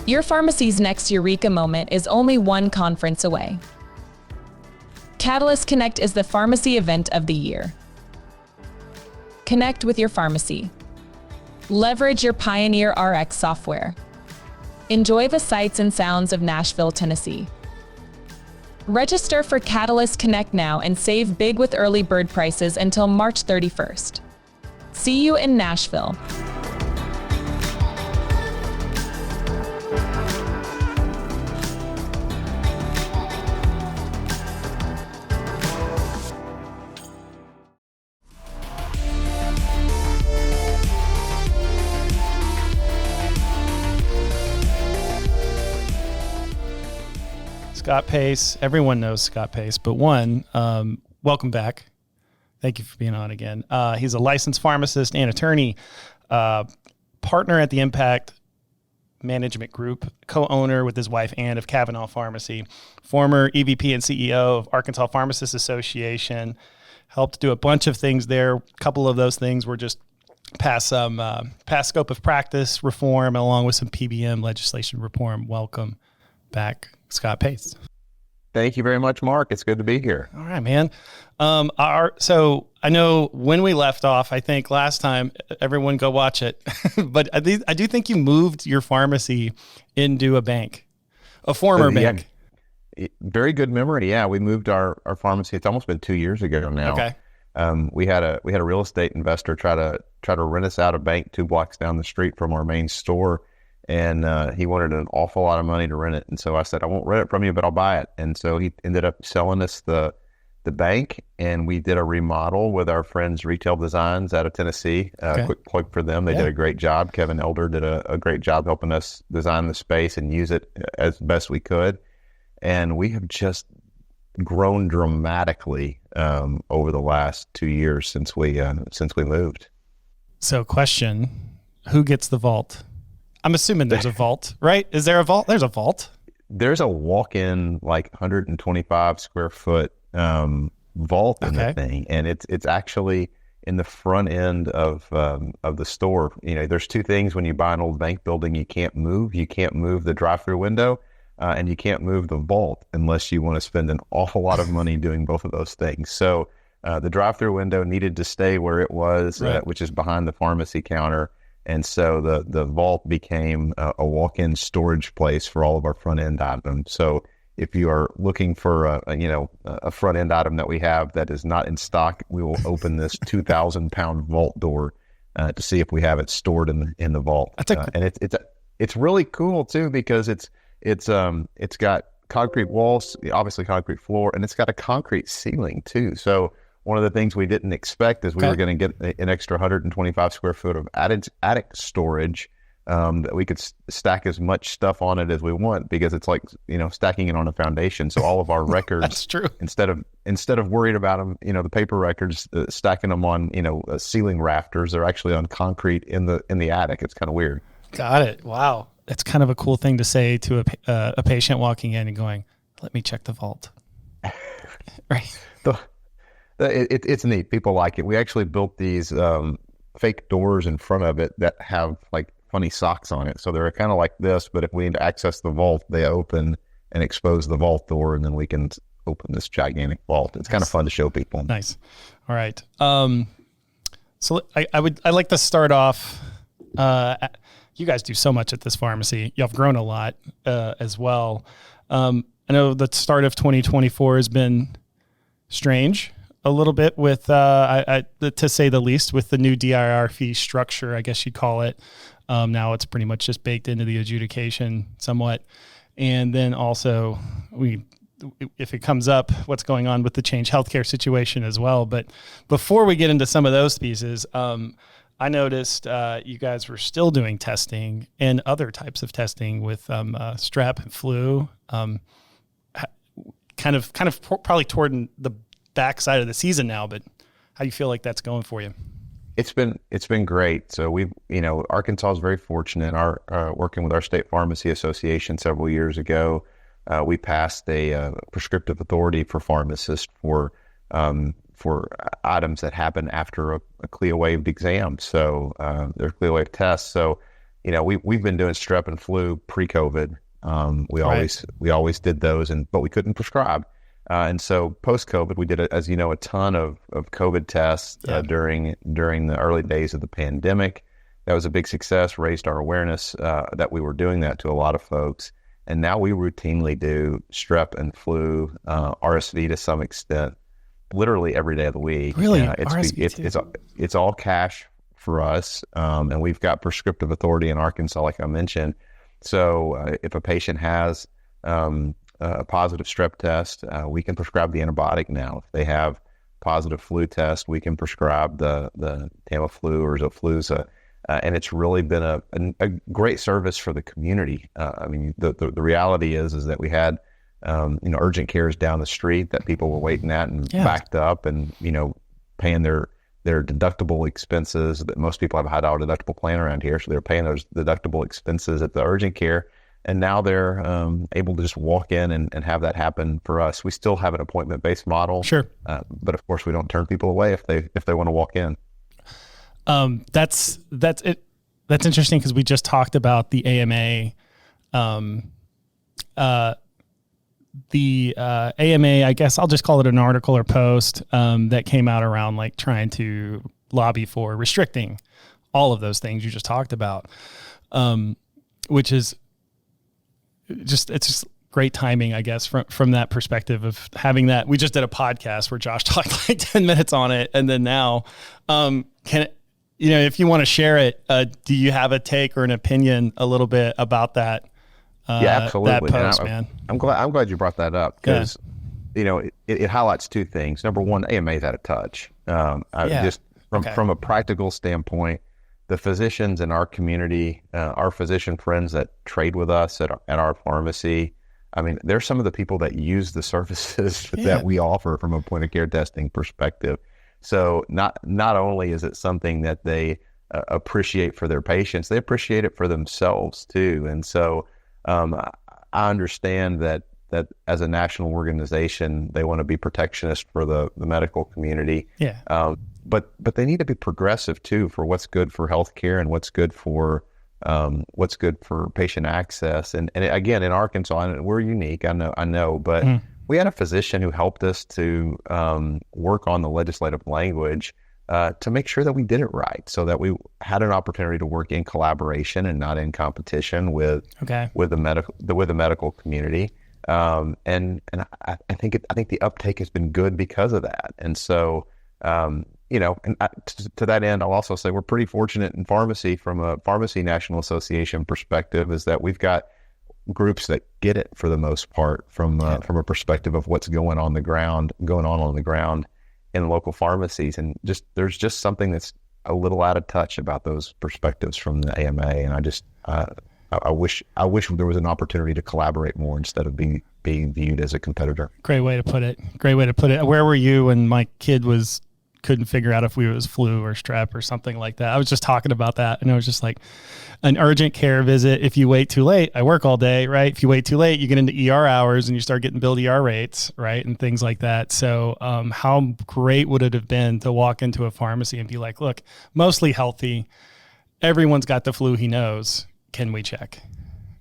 Your pharmacy's next Eureka moment is only one conference away. Catalyst Connect is the pharmacy event of the year. Connect with your pharmacy. Leverage your Pioneer RX software. Enjoy the sights and sounds of Nashville, Tennessee. Register for Catalyst Connect now and save big with early bird prices until March 31st. See you in Nashville. Scott Pace. Everyone knows Scott Pace, but welcome back. Thank you for being on again. He's a licensed pharmacist and attorney, partner at the Impact Management Group, co-owner with his wife Ann of Kavanaugh Pharmacy, former EVP and CEO of Arkansas Pharmacists Association, helped do a bunch of things there. A couple of those things were just past scope of practice reform, along with some PBM legislation reform. Welcome back, Scott Pace. Thank you very much, Mark. It's good to be here. All right, man. So I know when we left off, I think last time, everyone go watch it, but I do think you moved your pharmacy into a bank, a former bank. Very good memory. Yeah, we moved our pharmacy. It's almost been 2 years ago now. Okay. We had a real estate investor try to rent us out a bank 2 blocks down the street from our main store. And he wanted an awful lot of money to rent it. And so I said, I won't rent it from you, but I'll buy it. And so he ended up selling us the bank, and we did a remodel with our friends Retail Designs out of Tennessee. Okay. Quick plug for them. They did a great job. Kevin Elder did a great job helping us design the space and use it as best we could. And we have just grown dramatically over the last 2 years since we moved. So question, who gets the vault? I'm assuming there's a vault, right? Is there a vault? There's a vault. There's a walk-in, like 125 square foot vault in the thing, and it's actually in the front end of the store. You know, there's 2 things when you buy an old bank building you can't move. You can't move the drive-through window, and you can't move the vault unless you want to spend an awful lot of money doing both of those things. So the drive-through window needed to stay where it was, right, which is behind the pharmacy counter. And so the vault became a walk-in storage place for all of our front-end items. So if you are looking for a front-end item that we have that is not in stock, we will open this 2,000-pound vault door to see if we have it stored in the vault. And it's really cool too, because it's got concrete walls, obviously concrete floor, and it's got a concrete ceiling too. So one of the things we didn't expect is we were going to get an extra 125 square foot of attic storage that we could stack as much stuff on it as we want, because it's like, stacking it on a foundation. So all of our records, that's true. Instead of worried about them, the paper records, stacking them on, ceiling rafters, they're actually on concrete in the attic. It's kind of weird. Got it. Wow. That's kind of a cool thing to say to a patient walking in and going, let me check the vault. Right. It's neat. People like it. We actually built these fake doors in front of it that have like funny socks on it. So they're kind of like this, but if we need to access the vault, they open and expose the vault door, and then we can open this gigantic vault. It's kind of fun to show people. Nice. All right. So I'd like to start off. You guys do so much at this pharmacy. Y'all have grown a lot as well. I know the start of 2024 has been strange a little bit with, to say the least, with the new DIR fee structure, I guess you'd call it. Now it's pretty much just baked into the adjudication somewhat. And then also if it comes up, what's going on with the Change Healthcare situation as well. But before we get into some of those pieces, I noticed you guys were still doing testing and other types of testing with strep and flu, kind of probably toward the backside of the season now. But how do you feel like that's going for you? It's been great. So Arkansas is very fortunate. Working with our state pharmacy association several years ago, we passed a prescriptive authority for pharmacists for items that happen after a CLIA waived exam. So they're CLIA waived tests. So we've been doing strep and flu pre-COVID. We always did those, but we couldn't prescribe. And so post-COVID, we did, as you know, a ton of COVID tests during the early days of the pandemic. That was a big success, raised our awareness that we were doing that to a lot of folks. And now we routinely do strep and flu, RSV to some extent, literally every day of the week. Really? It's all cash for us. And we've got prescriptive authority in Arkansas, like I mentioned. So if a patient has a positive strep test, we can prescribe the antibiotic now. If they have positive flu test, we can prescribe the Tamiflu or Xofluza. And it's really been a great service for the community. I mean, the reality is that we had, urgent cares down the street that people were waiting at and backed up and, paying their deductible expenses. That most people have a $100 deductible plan around here. So they're paying those deductible expenses at the urgent care. And now they're able to just walk in and have that happen for us. We still have an appointment-based model. Sure. But of course we don't turn people away if they want to walk in. That's it. That's interesting because we just talked about the AMA. The AMA, I guess I'll just call it an article or post that came out around like trying to lobby for restricting all of those things you just talked about, which is it's just great timing, I guess, from that perspective of having that. We just did a podcast where Josh talked like 10 minutes on it, and then now, if you want to share it, do you have a take or an opinion a little bit about that? Yeah, absolutely. That post, man. I'm glad you brought that up because, it highlights two things. Number one, AMA's out of touch. Just from a practical standpoint, the physicians in our community, our physician friends that trade with us at our pharmacy, I mean, they're some of the people that use the services that we offer from a point of care testing perspective. So not only is it something that they appreciate for their patients, they appreciate it for themselves too. And so I understand that as a national organization, they want to be protectionist for the medical community. Yeah. But they need to be progressive too for what's good for healthcare and what's good for patient access. And again, in Arkansas, and we're unique. I know, but we had a physician who helped us to work on the legislative language to make sure that we did it right, so that we had an opportunity to work in collaboration and not in competition with the medical community. And I think the uptake has been good because of that. And so, to that end, I'll also say we're pretty fortunate in pharmacy from a Pharmacy National Association perspective, is that we've got groups that get it for the most part from a perspective of what's going on the ground in local pharmacies. And there's just something that's a little out of touch about those perspectives from the AMA. And I wish there was an opportunity to collaborate more instead of being viewed as a competitor. Great way to put it. Where were you when my kid couldn't figure out if it was flu or strep or something like that? I was just talking about that, and it was just like an urgent care visit. If you wait too late, I work all day, right? If you wait too late, you get into ER hours and you start getting billed ER rates, right? And things like that. So how great would it have been to walk into a pharmacy and be like, look, mostly healthy. Everyone's got the flu he knows. Can we check?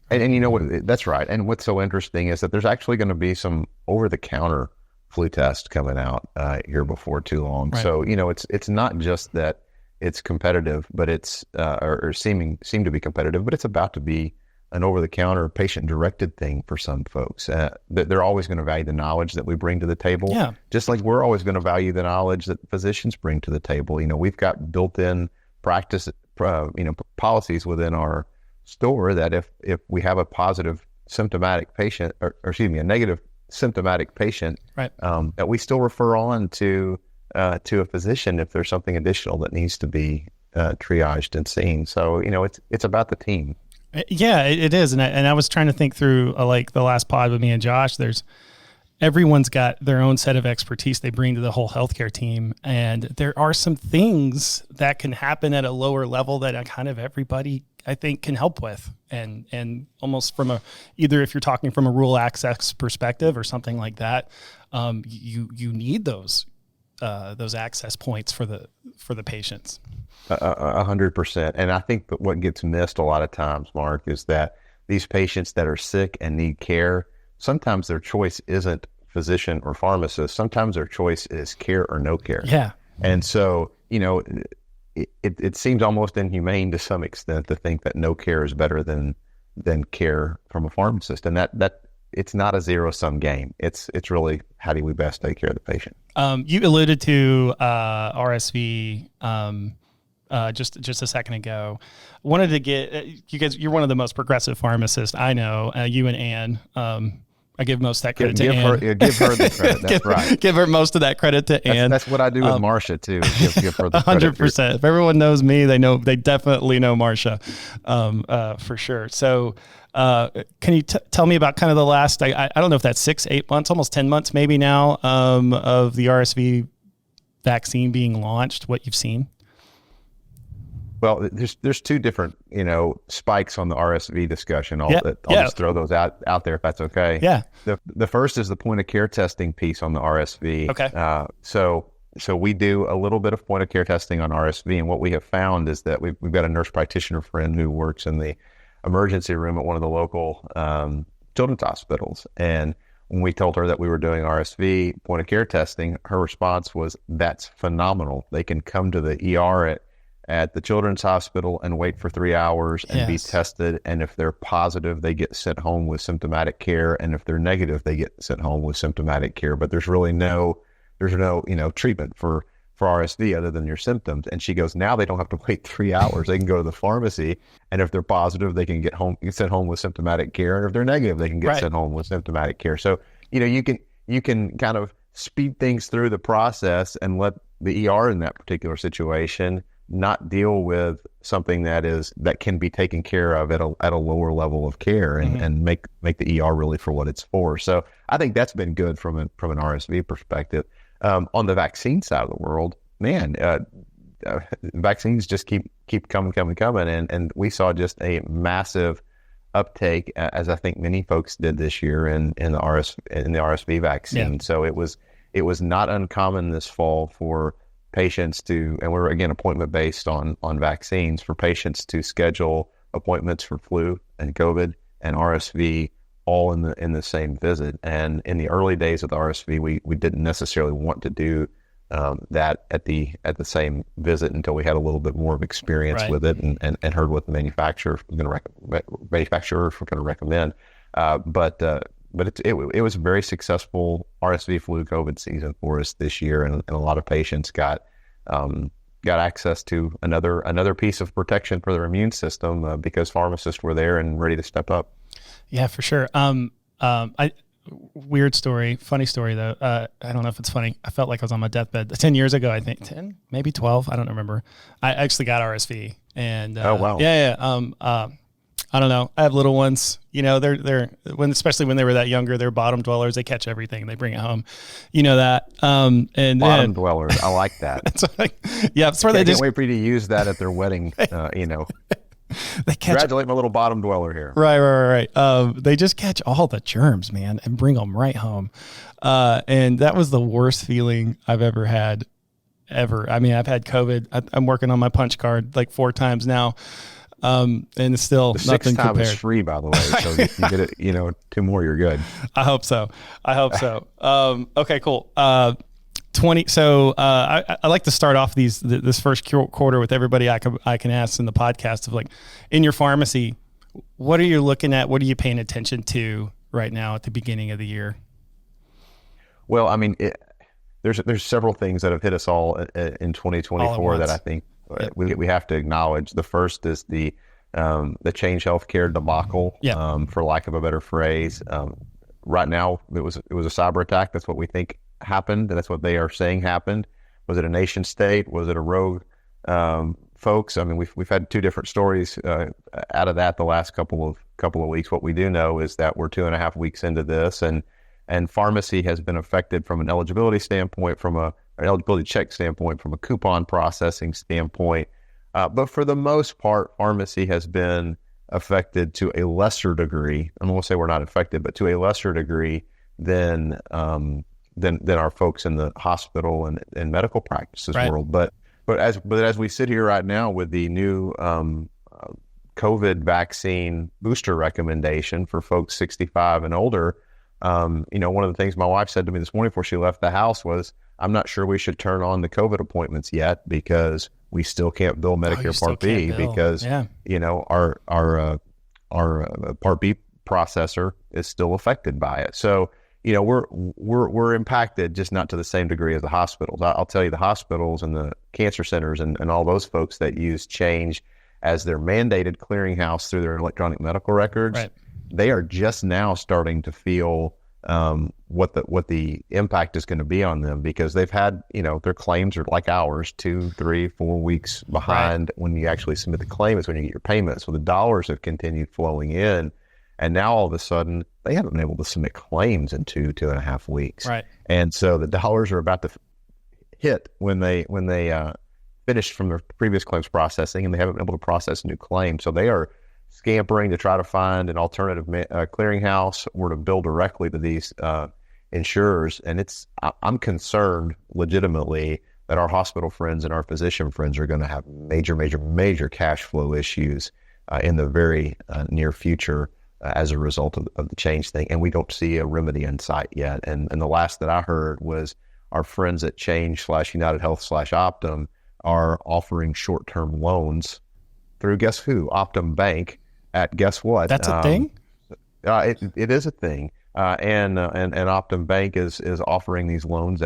And you know what? That's right. And what's so interesting is that there's actually going to be some over-the-counter flu test coming out here before too long. Right. So, it's not just that it's competitive, but it's seem to be competitive, but it's about to be an over-the-counter patient-directed thing for some folks. They're always going to value the knowledge that we bring to the table, just like we're always going to value the knowledge that physicians bring to the table. We've got built-in practice, policies within our store that if we have a positive symptomatic patient, a negative symptomatic patient, right, that we still refer on to a physician if there's something additional that needs to be triaged and seen. So it's about the team. Yeah, it is. And I was trying to think through like the last pod with me and Josh. Everyone's got their own set of expertise they bring to the whole healthcare team, and there are some things that can happen at a lower level that kind of everybody, I think, can help with, and almost from either if you're talking from a rural access perspective or something like that, you need those access points for the patients. 100%. And I think that what gets missed a lot of times, Mark, is that these patients that are sick and need care, sometimes their choice isn't physician or pharmacist. Sometimes their choice is care or no care. Yeah. And so, it seems almost inhumane to some extent to think that no care is better than care from a pharmacist. And that it's not a zero-sum game. It's really, how do we best take care of the patient? You alluded to RSV just a second ago. Wanted to get you guys. You're one of the most progressive pharmacists I know. You and Ann. I give most of that credit to Ann. Give her the credit. That's right. Give her most of that credit to Ann. That's what I do with Marcia too. Give her the credit. 100%. If everyone knows me, they definitely know Marcia, for sure. So, can you tell me about kind of the last? I don't know if that's 6-8 months, almost 10 months, maybe now, of the RSV vaccine being launched. What you've seen? Well, there's two different, spikes on the RSV discussion. I'll just throw those out there if that's okay. Yeah. The first is the point of care testing piece on the RSV. Okay. So we do a little bit of point of care testing on RSV, and what we have found is that we've got a nurse practitioner friend who works in the emergency room at one of the local children's hospitals, and when we told her that we were doing RSV point of care testing, her response was, "That's phenomenal. They can come to the ER at the children's hospital and wait for 3 hours and be tested. And if they're positive, they get sent home with symptomatic care. And if they're negative, they get sent home with symptomatic care. But there's really no treatment for RSV other than your symptoms." And she goes, now they don't have to wait 3 hours. They can go to the pharmacy, and if they're positive, they can get sent home with symptomatic care. And if they're negative, they can get sent home with symptomatic care. So, you can kind of speed things through the process and let the ER in that particular situation not deal with something that can be taken care of at a lower level of care, and make the ER really for what it's for. So I think that's been good from an RSV perspective. On the vaccine side of the world, man, vaccines just keep coming, and we saw just a massive uptake, as I think many folks did this year in the RSV vaccine. Yeah. So it was not uncommon this fall for patients to, and we're again appointment based on vaccines, for patients to schedule appointments for flu and COVID and RSV all in the same visit. And in the early days of the RSV, we didn't necessarily want to do that at the same visit until we had a little bit more of experience with it and heard what the manufacturer was going to recommend. But it was a very successful RSV flu COVID season for us this year, and a lot of patients got access to another piece of protection for their immune system because pharmacists were there and ready to step up. Yeah, for sure. Weird story, funny story though. I don't know if it's funny. I felt like I was on my deathbed 10 years ago. I think 10, maybe 12. I don't remember. I actually got RSV, and oh wow, yeah. I don't know. I have little ones. They're especially when they were that younger, they're bottom dwellers. They catch everything. They bring it home. That. And bottom dwellers. I like that. It's where they can't wait for you to use that at their wedding. They congratulate my little bottom dweller here. Right. They just catch all the germs, man, and bring them right home. And that was the worst feeling I've ever had, ever. I mean, I've had COVID. I'm working on my punch card like 4 times now. And it's still the nothing 6th time compared. is free, by the way. So if you get it, 2 more, you're good. I hope so. Okay, cool. 20. So I like to start off this first quarter with everybody I can ask in the podcast of, like, in your pharmacy, what are you looking at? What are you paying attention to right now at the beginning of the year? Well, I mean, there's several things that have hit us all in 2024 that I think we have to acknowledge. The first is the Change Healthcare debacle, for lack of a better phrase. Right now, it was a cyber attack. That's what we think happened. That's what they are saying happened. Was it a nation state? Was it a rogue folks? I mean, we've had 2 different stories out of that the last couple of weeks. What we do know is that we're 2.5 weeks into this, and pharmacy has been affected from an eligibility standpoint, from an eligibility check standpoint, from a coupon processing standpoint. But for the most part, pharmacy has been affected to a lesser degree. I won't say we're not affected, but to a lesser degree than than our folks in the hospital and medical practices Right. world. But as we sit here right now with the new COVID vaccine booster recommendation for folks 65 and older, one of the things my wife said to me this morning before she left the house was, I'm not sure we should turn on the COVID appointments yet because we still can't bill Medicare Part B because, our Part B processor is still affected by it. So, we're impacted, just not to the same degree as the hospitals. I'll tell you, the hospitals and the cancer centers and all those folks that use Change as their mandated clearinghouse through their electronic medical records, Right. they are just now starting to feel what the impact is going to be on them, because they've had, their claims are like ours, 2, 3, 4 weeks behind. Right. When you actually submit the claim is when you get your payment. So the dollars have continued flowing in. And now all of a sudden they haven't been able to submit claims in 2.5 weeks. Right. And so the dollars are about to hit when they finished from their previous claims processing, and they haven't been able to process a new claim. So they are scampering to try to find an alternative clearinghouse or to bill directly to these insurers. And I'm concerned legitimately that our hospital friends and our physician friends are going to have major cash flow issues in the very near future as a result of the Change thing. And we don't see a remedy in sight yet. And the last that I heard was our friends at Change/UnitedHealth/Optum are offering short-term loans through, guess who? Optum Bank at, guess what? That's a thing? It is a thing. And Optum Bank is offering these loans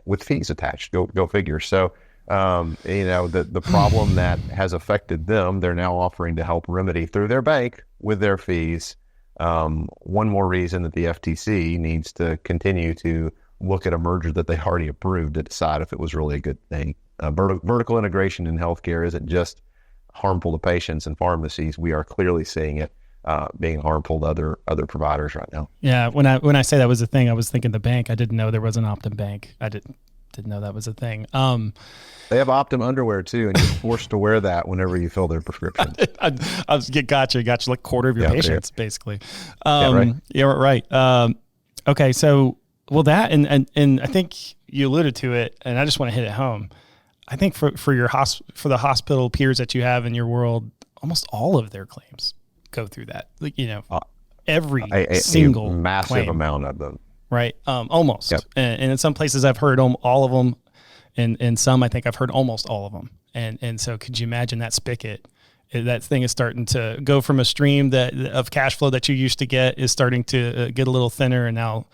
with fees attached. Go figure. So, the problem that has affected them, they're now offering to help remedy through their bank with their fees. One more reason that the FTC needs to continue to look at a merger that they already approved to decide if it was really a good thing. Vertical integration in healthcare isn't just harmful to patients and pharmacies. We are clearly seeing it being harmful to other providers right now. Yeah, when I say that was a thing, I was thinking the bank. I didn't know there was an Optum Bank. I didn't know that was a thing. They have Optum underwear too, and you're forced to wear that whenever you fill their prescription. Gotcha, like a quarter of your patients, basically. Right. Yeah, right. Okay, so that and I think you alluded to it, and I just want to hit it home. I think for the hospital peers that you have in your world, almost all of their claims go through that. Every single massive claim. Amount of them. Right. Almost. Yep. And in some places I've heard all of them. And in some, I think I've heard almost all of them. And so could you imagine that spigot? That thing is starting to go from a stream of cash flow that you used to get is starting to get a little thinner, and now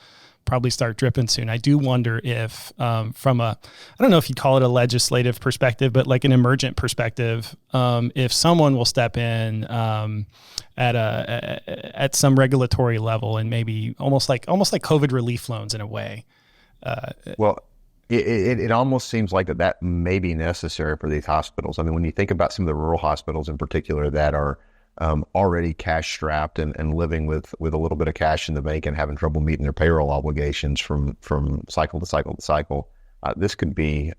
probably start dripping soon. I do wonder if from I don't know if you'd call it a legislative perspective, but like an emergent perspective, if someone will step in at some regulatory level and maybe almost like COVID relief loans in a way. It almost seems like that may be necessary for these hospitals. I mean, when you think about some of the rural hospitals in particular that are already cash strapped and living with a little bit of cash in the bank and having trouble meeting their payroll obligations from cycle to cycle, this could be,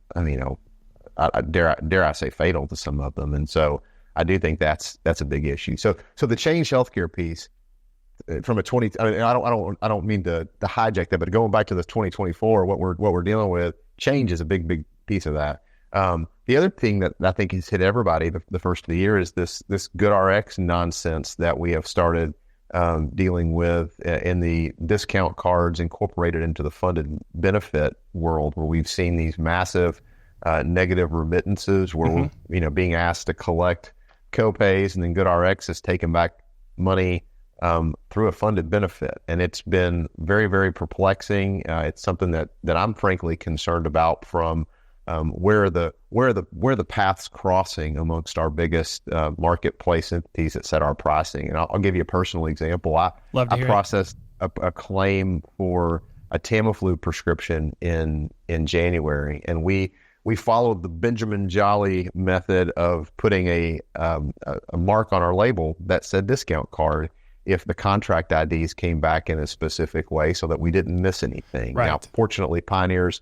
dare I say, fatal to some of them. And so I do think that's a big issue. So the Change Healthcare piece from I don't mean to hijack that, but going back to this 2024, what we're dealing with, Change is a big piece of that. The other thing that I think has hit everybody the first of the year is this GoodRx nonsense that we have started dealing with in the discount cards incorporated into the funded benefit world, where we've seen these massive negative remittances where we're being asked to collect copays, and then GoodRx has taken back money through a funded benefit. And it's been very, very perplexing. It's something that I'm frankly concerned about from where the paths crossing amongst our biggest marketplace entities that set our pricing. And I'll give you a personal example. I processed a claim for a Tamiflu prescription in January, and we followed the Benjamin Jolly method of putting a mark on our label that said discount card if the contract IDs came back in a specific way, so that we didn't miss anything. Right. Now, fortunately, Pioneer's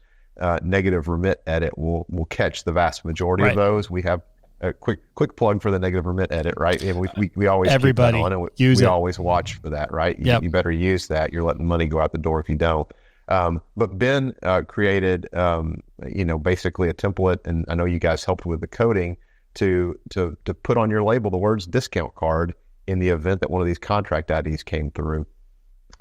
negative remit edit will catch the vast majority of those. We have a quick plug for the negative remit edit, right? And we always everybody keep that on, and we always watch for that, right? You better use that. You're letting money go out the door if you don't. But Ben created, basically a template, and I know you guys helped with the coding to put on your label the words discount card in the event that one of these contract IDs came through.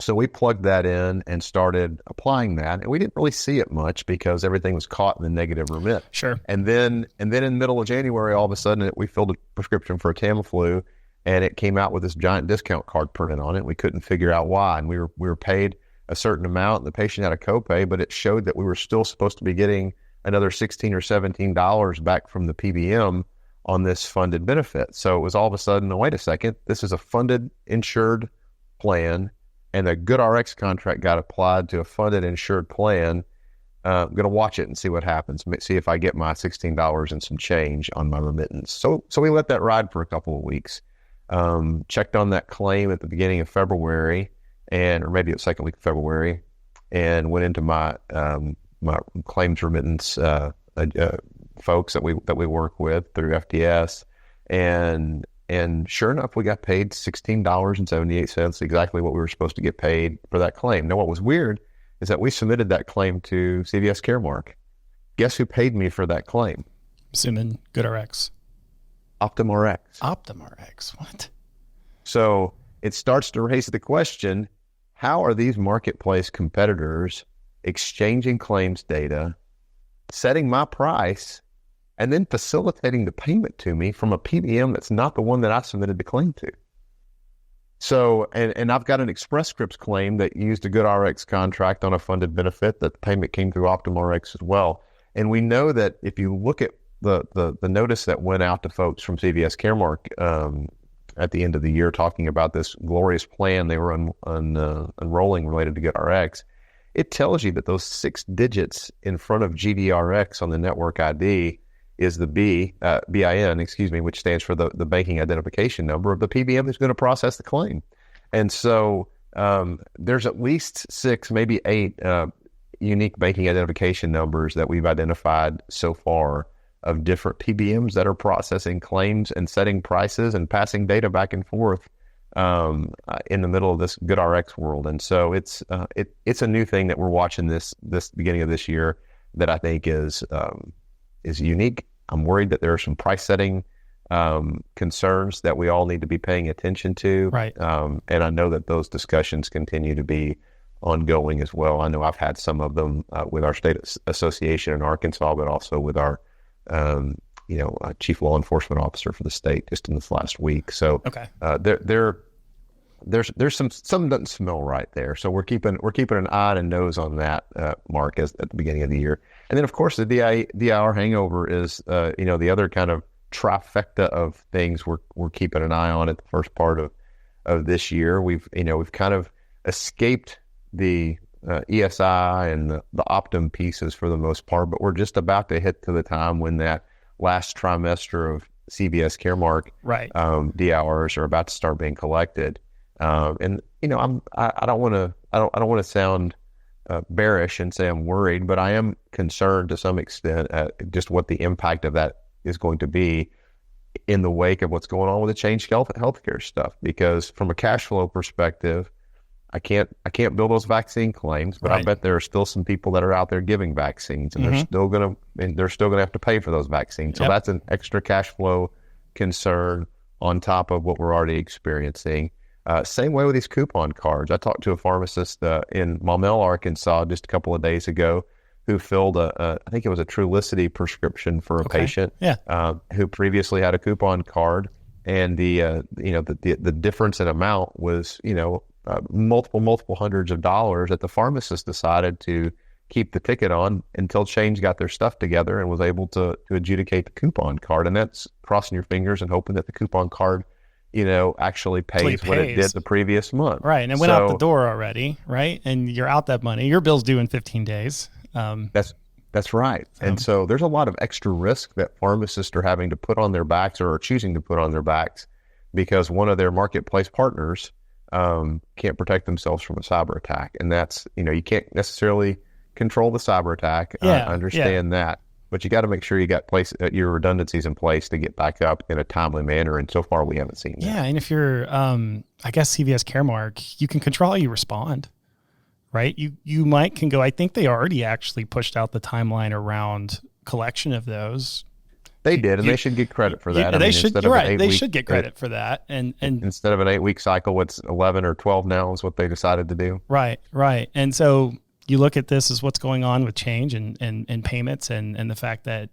So we plugged that in and started applying that, and we didn't really see it much because everything was caught in the negative remit. Sure. And then in the middle of January, all of a sudden, we filled a prescription for a Tamiflu, and it came out with this giant discount card printed on it. We couldn't figure out why, and we were paid a certain amount, and the patient had a copay, but it showed that we were still supposed to be getting another $16 or $17 back from the PBM on this funded benefit. So it was all of a sudden, wait a second, this is a funded insured plan, and the GoodRx contract got applied to a funded insured plan. I'm going to watch it and see what happens, see if I get my $16 and some change on my remittance. So we let that ride for a couple of weeks. Checked on that claim at the beginning of February, or maybe the second week of February, and went into my my claims remittance folks that we work with through FDS, and sure enough, we got paid $16.78, exactly what we were supposed to get paid for that claim. Now, what was weird is that we submitted that claim to CVS Caremark. Guess who paid me for that claim? Assuming GoodRx. OptumRx. OptumRx. What? So it starts to raise the question, how are these marketplace competitors exchanging claims data, setting my price, and then facilitating the payment to me from a PBM that's not the one that I submitted the claim to? So, and I've got an Express Scripts claim that used a GoodRx contract on a funded benefit, that the payment came through OptumRx as well. And we know that if you look at the notice that went out to folks from CVS Caremark at the end of the year talking about this glorious plan they were enrolling related to GoodRx, it tells you that those 6 digits in front of GDRX on the network ID is the BIN, which stands for the banking identification number of the PBM that's going to process the claim. And so there's at least 6, maybe 8 unique banking identification numbers that we've identified so far of different PBMs that are processing claims and setting prices and passing data back and forth in the middle of this GoodRx world. And so it's a new thing that we're watching this beginning of this year that I think is unique. I'm worried that there are some price setting concerns that we all need to be paying attention to. Right. And I know that those discussions continue to be ongoing as well. I know I've had some of them with our state association in Arkansas, but also with our chief law enforcement officer for the state just in this last week. So okay. There's some doesn't smell right there. So we're keeping an eye and a nose on that, Mark, at the beginning of the year. And then of course the DIR hangover is the other kind of trifecta of things we're keeping an eye on at the first part of this year. We've kind of escaped the ESI and the Optum pieces for the most part, but we're just about to hit to the time when that last trimester of CVS Caremark DIRs are about to start being collected. I don't want to sound bearish and say I'm worried, but I am concerned to some extent at just what the impact of that is going to be in the wake of what's going on with the changed healthcare stuff. Because from a cash flow perspective, I can't bill those vaccine claims, but I bet there are still some people that are out there giving vaccines, and they're still gonna have to pay for those vaccines. So that's an extra cash flow concern on top of what we're already experiencing. Same way with these coupon cards. I talked to a pharmacist in Maumelle, Arkansas, just a couple of days ago, who filled I think it was a Trulicity prescription for a patient who previously had a coupon card, and the difference in amount was multiple hundreds of dollars that the pharmacist decided to keep the ticket on until Change got their stuff together and was able to adjudicate the coupon card. And that's crossing your fingers and hoping that the coupon card actually pays what it did the previous month. Right. And it went out the door already, right? And you're out that money. Your bill's due in 15 days. That's right. And so there's a lot of extra risk that pharmacists are having to put on their backs or are choosing to put on their backs because one of their marketplace partners can't protect themselves from a cyber attack. And that's, you can't necessarily control the cyber attack. I understand that. But you got to make sure you got your redundancies in place to get back up in a timely manner. And so far, we haven't seen that. Yeah, and if you're, I guess CVS Caremark, you can control how you respond, right? You might can go, I think they already actually pushed out the timeline around collection of those. They did, and they should get credit for that. They should. You're right. They should get credit for that. And instead of an 8-week cycle, what's 11 or 12 now is what they decided to do. Right. And so you look at this as what's going on with change and payments, and the fact that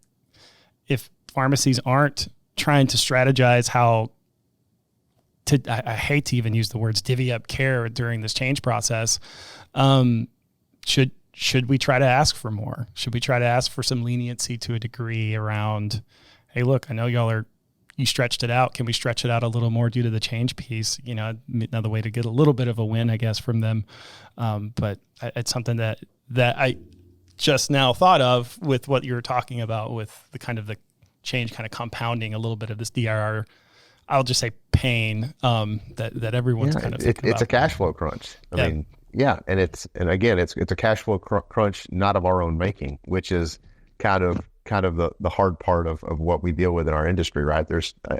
if pharmacies aren't trying to strategize how to, I hate to even use the words divvy up care during this change process, should we try to ask for more? Should we try to ask for some leniency to a degree around, hey, look, I know you stretched it out. Can we stretch it out a little more due to the change piece? Another way to get a little bit of a win, I guess, from them. But it's something that I just now thought of with what you were talking about with the kind of the change kind of compounding a little bit of this DIR, I'll just say pain, that everyone's kind of thinking about. It's a cash flow crunch. I mean, yeah, and it's a cash flow crunch not of our own making, which is kind of the hard part of what we deal with in our industry, right?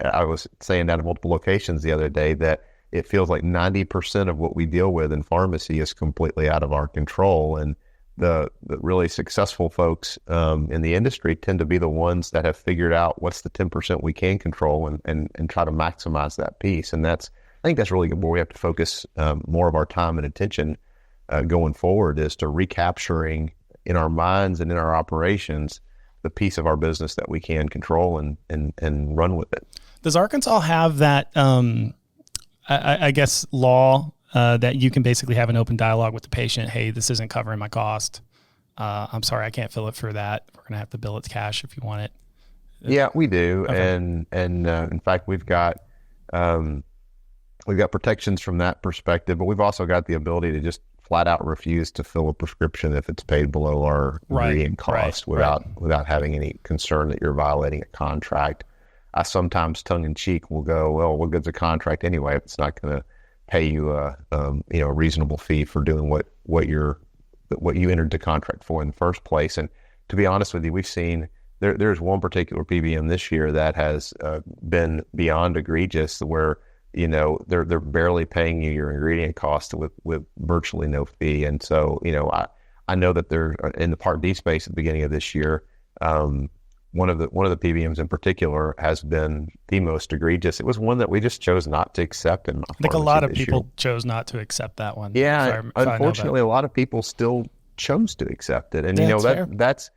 I was saying that at multiple locations the other day that it feels like 90% of what we deal with in pharmacy is completely out of our control, and the really successful folks in the industry tend to be the ones that have figured out what's the 10% we can control and try to maximize that piece. And I think that's really where we have to focus more of our time and attention going forward, is to recapturing in our minds and in our operations the piece of our business that we can control and run with it. Does Arkansas have that, I guess, law that you can basically have an open dialogue with the patient? Hey, this isn't covering my cost. I'm sorry, I can't fill it for that. We're going to have to bill it cash if you want it. Yeah, we do. Okay. And in fact, we've got protections from that perspective, but we've also got the ability to just flat out refuse to fill a prescription if it's paid below our ingredient cost without having any concern that you're violating a contract. I sometimes tongue in cheek will go, well, what good's a contract anyway if it's not going to pay you a reasonable fee for doing what you entered the contract for in the first place. And to be honest with you, we've seen there's one particular PBM this year that has been beyond egregious, where they're barely paying you your ingredient cost with virtually no fee. And so I know that they're in the Part D space at the beginning of this year. One of the PBMs in particular has been the most egregious. It was one that we just chose not to accept. I think a lot of people chose not to accept that one. Yeah, unfortunately, a lot of people still chose to accept it, and that's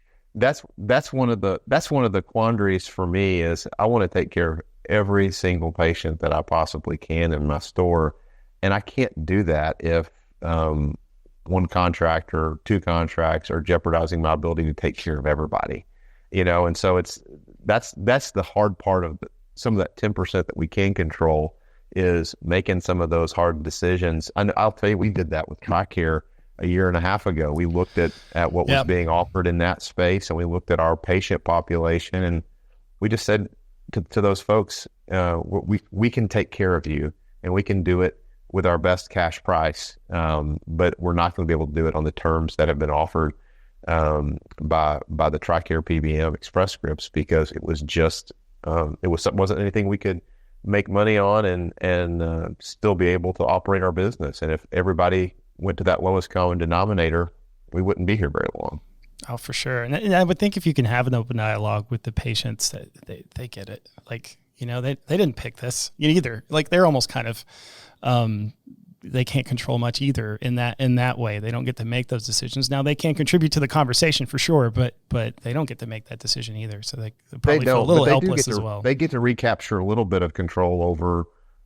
one of the quandaries for me. Is I want to take care of every single patient that I possibly can in my store, and I can't do that if one contract or two contracts are jeopardizing my ability to take care of everybody. And so that's the hard part of some of that 10% that we can control, is making some of those hard decisions. And I'll tell you, we did that with TRICARE a year and a half ago. We looked at what was being offered in that space, and we looked at our patient population, and we just said to those folks, we can take care of you, and we can do it with our best cash price, but we're not going to be able to do it on the terms that have been offered by the TRICARE PBM Express Scripts, because it was just wasn't anything we could make money on and still be able to operate our business. And if everybody went to that lowest common denominator, we wouldn't be here very long. Oh, for sure. And I would think if you can have an open dialogue with the patients, that they get it. Like, they didn't pick this either. Like, they're almost kind of they can't control much either in that way. They don't get to make those decisions. Now, they can contribute to the conversation for sure, but they don't get to make that decision either. So they probably feel a little helpless as well. They get to recapture a little bit of control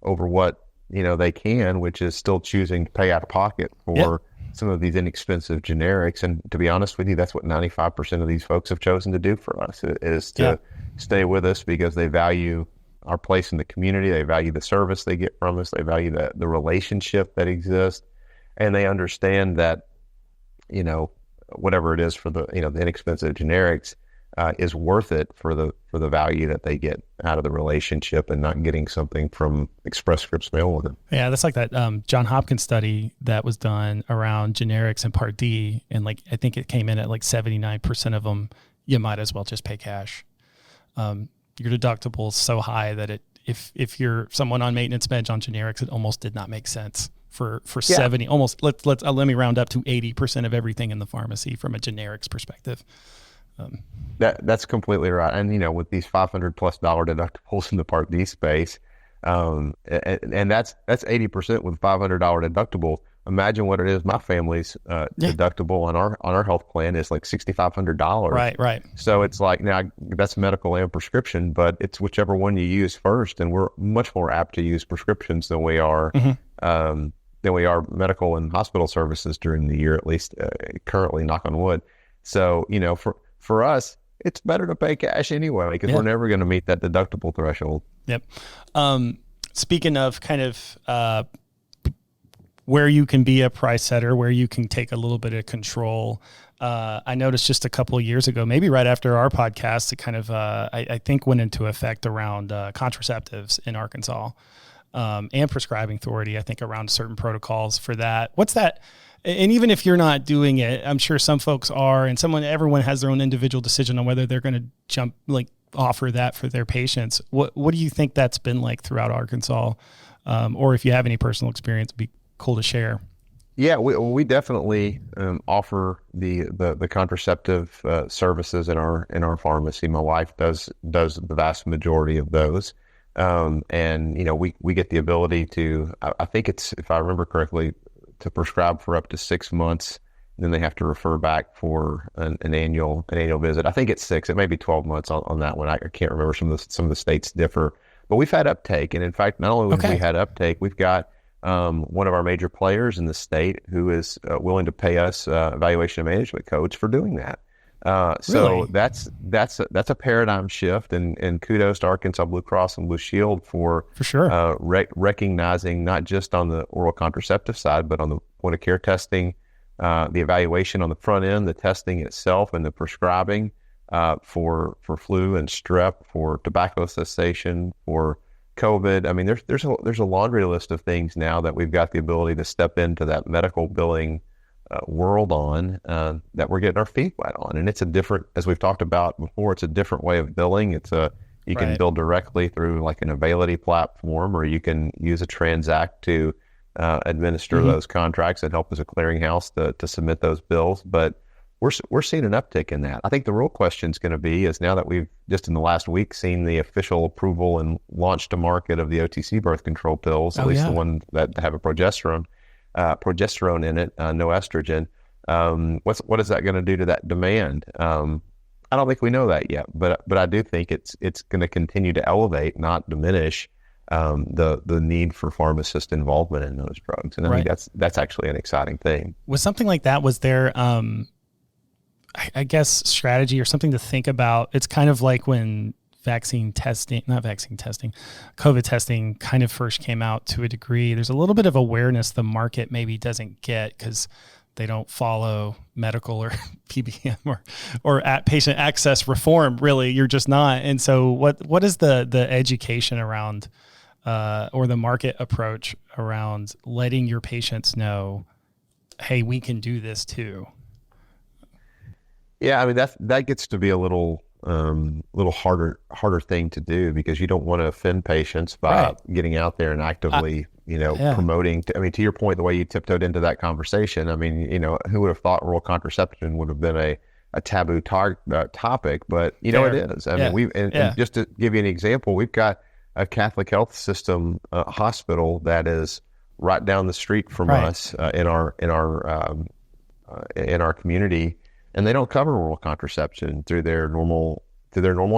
over what they can, which is still choosing to pay out of pocket for some of these inexpensive generics. And to be honest with you, that's what 95% of these folks have chosen to do for us, is to stay with us because they value our place in the community. They value the service they get from us. They value the relationship that exists. And they understand that, whatever it is for the inexpensive generics is worth it for the value that they get out of the relationship and not getting something from Express Scripts mail order. Yeah, that's like that John Hopkins study that was done around generics and Part D. And I think it came in at 79% of them, you might as well just pay cash. Your deductible is so high that if you're someone on maintenance meds on generics, it almost did not make sense for 70, almost let me round up to 80% of everything in the pharmacy from a generics perspective. That's completely right. And, with these $500+ deductibles in the Part D space, and that's 80% with $500 deductible. Imagine what it is. My family's deductible on our health plan is like $6,500. Right. So it's like, now that's medical and prescription, but it's whichever one you use first. And we're much more apt to use prescriptions than we are medical and hospital services during the year, at least currently, knock on wood. So, for us, it's better to pay cash anyway, because we're never going to meet that deductible threshold. Yep. Speaking of kind of where you can be a price setter, where you can take a little bit of control, I noticed just a couple of years ago, maybe right after our podcast, it kind of, I think went into effect around contraceptives in Arkansas, and prescribing authority, I think, around certain protocols for that. What's that? And even if you're not doing it, I'm sure some folks are, and everyone has their own individual decision on whether they're going to offer that for their patients. What do you think that's been like throughout Arkansas? Or if you have any personal experience, it'd be cool to share. Yeah, we definitely offer the contraceptive services in our pharmacy. My wife does the vast majority of those. And we get the ability to, I think it's, if I remember correctly, to prescribe for up to 6 months. Then they have to refer back for an annual visit. I think it's 6. It may be 12 months on that one. I can't remember. Some of the states differ, but we've had uptake. And in fact, not only have we had uptake, we've got one of our major players in the state who is willing to pay us evaluation and management codes for doing that. So really? that's a paradigm shift, and kudos to Arkansas Blue Cross and Blue Shield for sure recognizing not just on the oral contraceptive side, but on the point of care testing, the evaluation on the front end, the testing itself, and the prescribing for flu and strep, for tobacco cessation, for COVID. I mean, there's a laundry list of things now that we've got the ability to step into that medical billing world on, that we're getting our feet wet on. And it's a different, as we've talked about before, it's a different way of billing. You can bill directly through like an Availity platform, or you can use a Transact to administer those contracts and help as a clearinghouse to submit those bills. But we're seeing an uptick in that. I think the real question is going to be is, now that we've just in the last week seen the official approval and launch to market of the OTC birth control pills, at least the ones that have a progesterone in it, no estrogen. What is that going to do to that demand? I don't think we know that yet, but I do think it's going to continue to elevate, not diminish, the need for pharmacist involvement in those drugs. And I think that's actually an exciting thing. Was something like that, was there, I guess, strategy or something to think about? It's kind of like when COVID testing kind of first came out to a degree. There's a little bit of awareness the market maybe doesn't get because they don't follow medical or PBM or at patient access reform. Really, you're just not. And so what is the education around or the market approach around letting your patients know, hey, we can do this too? Yeah, I mean, that gets to be a little harder thing to do, because you don't want to offend patients by getting out there and actively, promoting. To your point, the way you tiptoed into that conversation, I mean, who would have thought oral contraception would have been a taboo topic, but it is. I mean, and just to give you an example, we've got a Catholic health system hospital that is right down the street from us in our community. And they don't cover oral contraception through their normal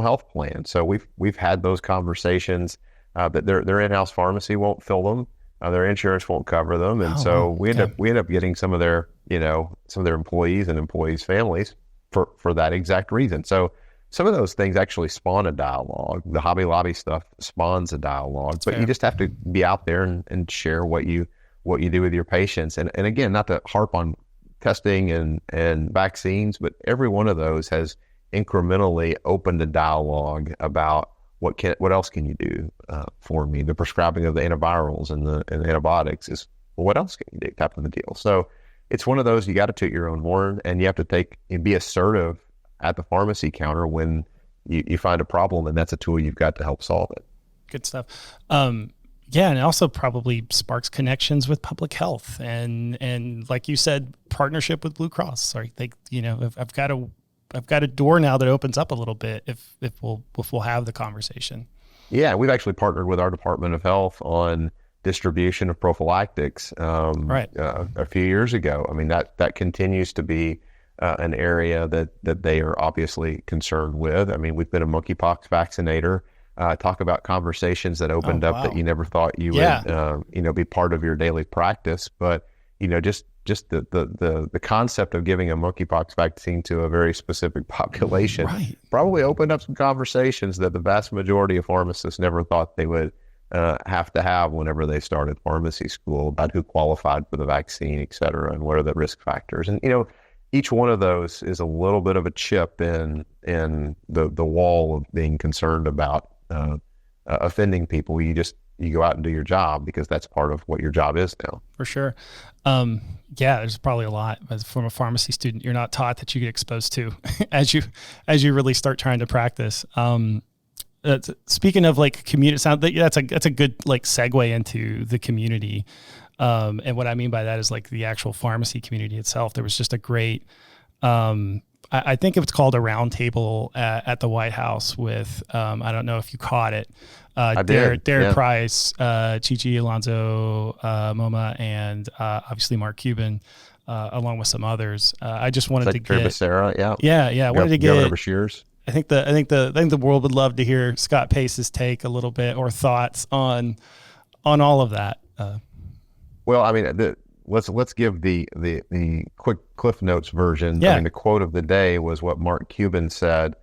health plan. So we've had those conversations that their in-house pharmacy won't fill them, their insurance won't cover them, and we end up getting some of their employees and employees' families for that exact reason. So some of those things actually spawn a dialogue. The Hobby Lobby stuff spawns a dialogue, That's but fair. You just have to be out there and share what you do with your patients. And again, not to harp on testing and vaccines, but every one of those has incrementally opened a dialogue about what else can you do for me. The prescribing of the antivirals and the antibiotics is, well, what else can you do, type of a deal. So it's one of those, you got to toot your own horn, and you have to take and be assertive at the pharmacy counter when you find a problem, and that's a tool you've got to help solve it. Good stuff. Yeah, and it also probably sparks connections with public health and like you said, partnership with Blue Cross. Sorry, I've got a door now that opens up a little bit if we'll have the conversation. Yeah, we've actually partnered with our Department of Health on distribution of prophylactics a few years ago. I mean, that continues to be an area that they are obviously concerned with. I mean, we've been a monkeypox vaccinator. Talk about conversations that opened up that you never thought you would, be part of your daily practice. But, just the concept of giving a monkeypox vaccine to a very specific population probably opened up some conversations that the vast majority of pharmacists never thought they would have to have whenever they started pharmacy school, about who qualified for the vaccine, et cetera, and what are the risk factors. And, each one of those is a little bit of a chip in the wall of being concerned about offending people. You go out and do your job because that's part of what your job is now. For sure. There's probably a lot from a pharmacy student you're not taught that you get exposed to as you really start trying to practice. Speaking of like community, that's a good like segue into the community. And what I mean by that is like the actual pharmacy community itself. There was just a great, I think it's called a roundtable at the White House with, I don't know if you caught it. Darren Price, Chichi Alonso, MoMA, and obviously Mark Cuban, along with some others. I just wanted to get Becerra, wanted to get Governor Beshears. I think the world would love to hear Scott Pace's take a little bit or thoughts on all of that. Well, I mean, let's give the quick Cliff Notes version. Yeah. I mean, the quote of the day was what Mark Cuban said,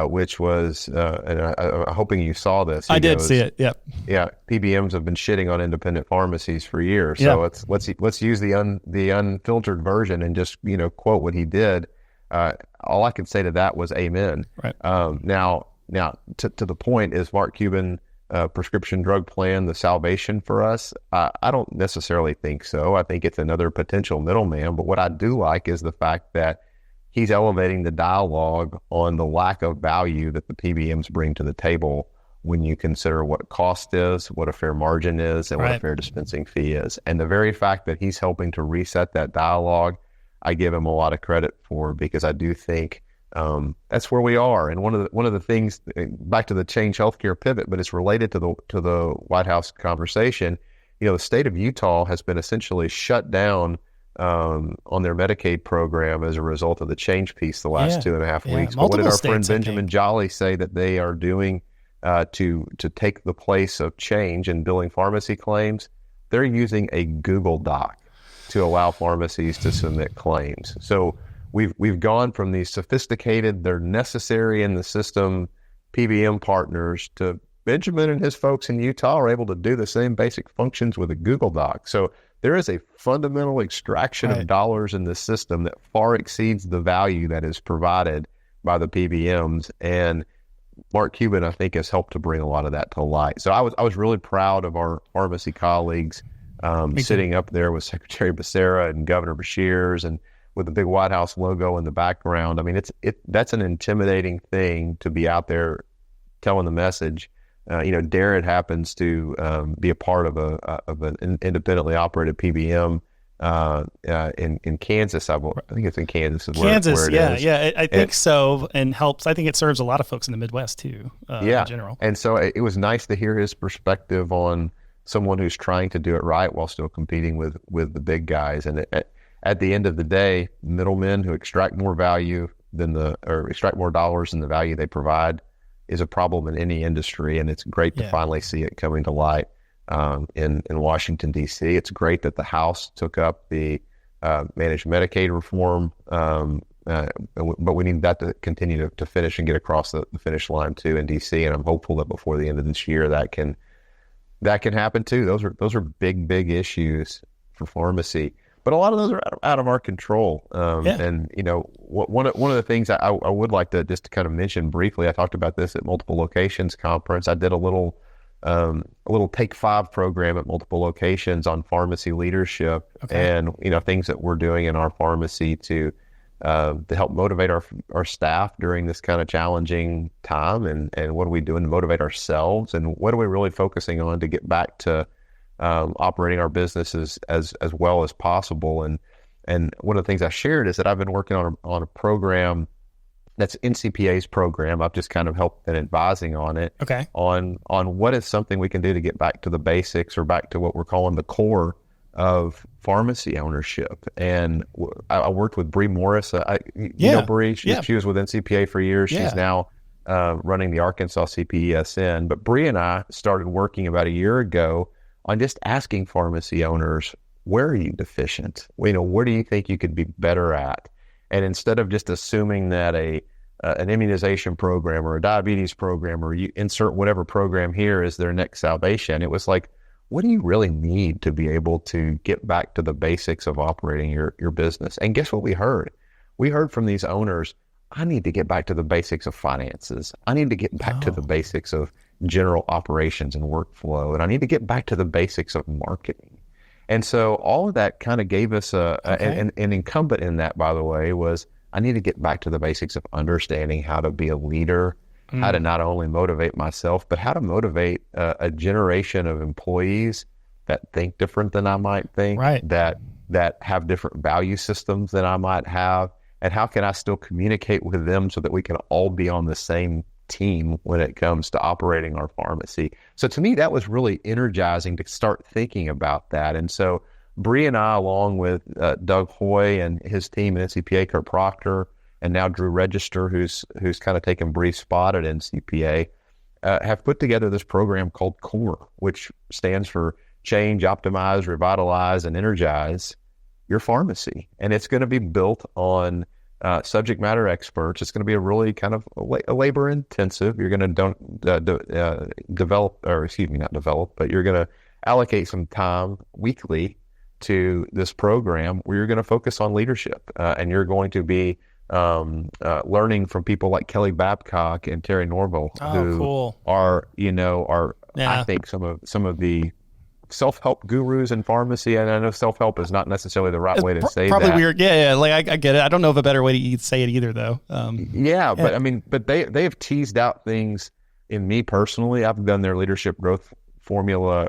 which was, and I'm hoping you saw this. I did see it. Yep. Yeah. PBMs have been shitting on independent pharmacies for years. Yep. So let's use the unfiltered version and just quote what he did. All I could say to that was amen. Right. Now to the point, is Mark Cuban prescription drug plan the salvation for us? I don't necessarily think so. I think it's another potential middleman. But what I do like is the fact that he's elevating the dialogue on the lack of value that the PBMs bring to the table when you consider what cost is, what a fair margin is, and what a fair dispensing fee is. And the very fact that he's helping to reset that dialogue, I give him a lot of credit for, because I do think that's where we are. And one of the things, back to the Change Healthcare pivot, but it's related to the White House conversation. The state of Utah has been essentially shut down on their Medicaid program as a result of the Change piece the last 2.5 weeks. But what did our friend Benjamin Jolly say that they are doing to take the place of Change in billing pharmacy claims? They're using a Google Doc to allow pharmacies to submit claims. So we've gone from these sophisticated, they're necessary in the system PBM partners, to Benjamin and his folks in Utah are able to do the same basic functions with a Google Doc. So there is a fundamental extraction of dollars in the system that far exceeds the value that is provided by the PBMs. And Mark Cuban, I think, has helped to bring a lot of that to light. So I was really proud of our pharmacy colleagues sitting up there with Secretary Becerra and Governor Beshears, and with the big White House logo in the background. I mean, that's an intimidating thing to be out there telling the message. Darren happens to be a part of an independently operated PBM in Kansas. I think it's in Kansas. Where it is. I think so, and helps. I think it serves a lot of folks in the Midwest too. In general. And so it was nice to hear his perspective on someone who's trying to do it right while still competing with the big guys. And at the end of the day, middlemen who extract more value or extract more dollars than the value they provide is a problem in any industry. And it's great to finally see it coming to light in Washington, D.C. It's great that the House took up the managed Medicaid reform, but we need that to continue to finish and get across the finish line too in D.C. And I'm hopeful that before the end of this year that can happen too. Those are big issues for pharmacy. But a lot of those are out of our control. And one of the things I would like to just kind of mention briefly, I talked about this at Multiple Locations conference. I did a little Take 5 program at multiple locations on pharmacy leadership, and things that we're doing in our pharmacy to to help motivate our staff during this kind of challenging time, and what are we doing to motivate ourselves, and what are we really focusing on to get back to operating our businesses as well as possible. And one of the things I shared is that I've been working on a program that's NCPA's program. I've just kind of helped and advising on it. Okay. On what is something we can do to get back to the basics, or back to what we're calling the core of pharmacy ownership. And I worked with Bree Morris. You know Bree? She was with NCPA for years. She's now running the Arkansas CPESN. But Bree and I started working about a year ago on just asking pharmacy owners, where are you deficient? What do you think you could be better at? And instead of just assuming that an immunization program or a diabetes program, or you insert whatever program here is their next salvation, it was like, what do you really need to be able to get back to the basics of operating your business? And guess what we heard? We heard from these owners, I need to get back to the basics of finances. I need to get back to the basics of general operations and workflow. And I need to get back to the basics of marketing. And so all of that kind of gave us an incumbent in that, by the way, was I need to get back to the basics of understanding how to be a leader, how to not only motivate myself, but how to motivate a generation of employees that think different than I might think, right, that have different value systems than I might have, and how can I still communicate with them so that we can all be on the same team when it comes to operating our pharmacy. So to me, that was really energizing to start thinking about that. And so Bree and I, along with Doug Hoy and his team at NCPA, Kurt Proctor, and now Drew Register, who's kind of taken Bree's spot at NCPA, have put together this program called CORE, which stands for Change, Optimize, Revitalize, and Energize Your Pharmacy. And it's going to be built on subject matter experts. It's going to be a really kind of a labor intensive. You're going to you're going to allocate some time weekly to this program where you're going to focus on leadership, and you're going to be learning from people like Kelly Babcock and Terry Norville, who are I think some of the self-help gurus in pharmacy. And I know self-help is not necessarily the right way to say probably that. Weird. Yeah. Like I get it. I don't know of a better way to say it either, though. But I mean, but they have teased out things in me personally. I've done their leadership growth formula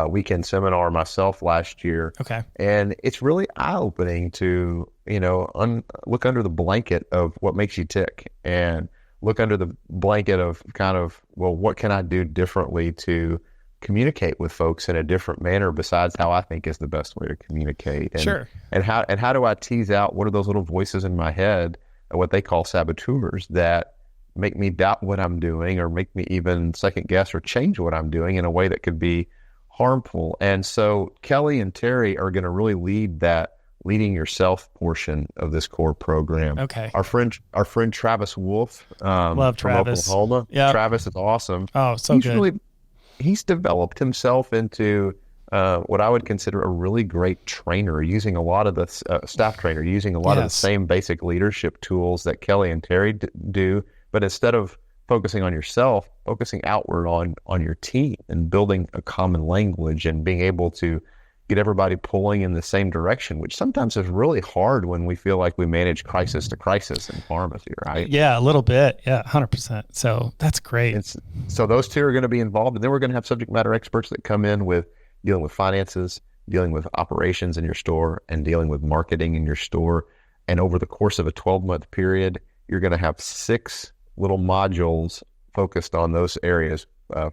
weekend seminar myself last year. Okay. And it's really eye-opening to, look under the blanket of what makes you tick, and look under the blanket of kind of, well, what can I do differently to communicate with folks in a different manner besides how I think is the best way to communicate. And, sure. And how do I tease out what are those little voices in my head, what they call saboteurs, that make me doubt what I'm doing, or make me even second guess or change what I'm doing in a way that could be harmful. And so Kelly and Terry are going to really lead that leading yourself portion of this core program. Okay. Our friend Travis Wolf, love Travis. From Oklahoma. Yeah. Travis is awesome. Oh, so good. He's developed himself into what I would consider a really great trainer, using a lot of the staff trainer, using a lot of the same basic leadership tools that Kelly and Terry do, but instead of focusing on yourself, focusing outward on your team and building a common language and being able to get everybody pulling in the same direction, which sometimes is really hard when we feel like we manage crisis to crisis in pharmacy, right? Yeah, a little bit. Yeah, 100%. So that's great. So those two are going to be involved, and then we're going to have subject matter experts that come in with dealing with finances, dealing with operations in your store, and dealing with marketing in your store. And over the course of a 12-month period, you're going to have 6 little modules focused on those areas,